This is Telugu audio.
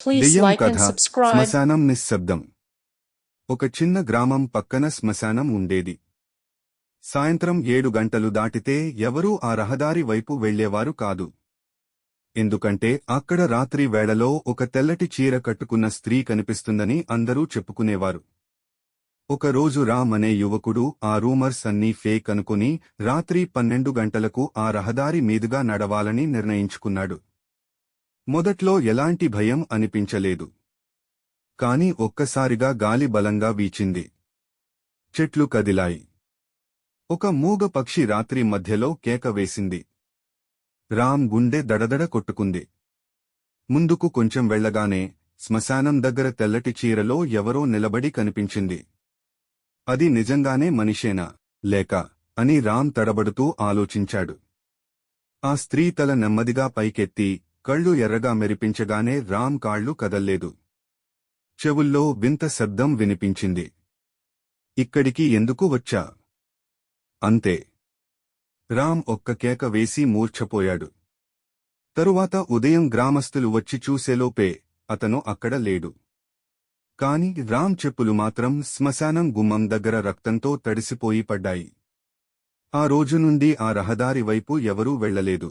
Please దెయ్యం like and కథ subscribe. శ్మశానం నిశ్శబ్దం. ఒక చిన్న గ్రామం పక్కన శ్మశానం ఉండేది. సాయంత్రం 7 గంటలు దాటితే ఎవరూ ఆ రహదారి వైపు వెళ్లేవారు కాదు. ఎందుకంటే అక్కడ రాత్రి వేళలో ఒక తెల్లటి చీర కట్టుకున్న స్త్రీ కనిపిస్తుందని అందరూ చెప్పుకునేవారు. ఒకరోజు రామ్ అనే యువకుడు ఆ రూమర్స్ అన్నీ ఫేక్ అనుకుని రాత్రి 12 గంటలకు ఆ రహదారి మీదుగా నడవాలని నిర్ణయించుకున్నాడు. మొదట్లో ఎలాంటి భయం అనిపించలేదు. కాని ఒక్కసారిగా గాలి బలంగా వీచింది. చెట్లు కదిలాయి. ఒక మూగ పక్షి రాత్రి మధ్యలో కేక వేసింది. రామ్ గుండె దడదడ కొట్టుకుంది. ముందుకు కొంచెం వెళ్లగానే శ్మశానం దగ్గర తెల్లటి చీరలో ఎవరో నిలబడి కనిపించింది. అది నిజంగానే మనిషేనా లేక అని రామ్ తడబడుతూ ఆలోచించాడు. ఆ స్త్రీ తల నెమ్మదిగా పైకెత్తి కళ్ళు ఎర్రగా మెరిపించగానే రామ్ కాళ్ళు కదల్లేదు. చెవుల్లో వింత శబ్దం వినిపించింది. ఇక్కడికి ఎందుకు వచ్చా? అంతే. రామ్ ఒక్క కేక వేసి మూర్ఛపోయాడు. తరువాత ఉదయం గ్రామస్తులు వచ్చి చూసేలోపే అతను అక్కడ లేడు. కాని రామ్ చెప్పులు మాత్రం శ్మశానం గుమ్మం దగ్గర రక్తంతో తడిసిపోయి పడ్డాయి. ఆ రోజు నుండి ఆ రహదారి వైపు ఎవరూ వెళ్లలేదు.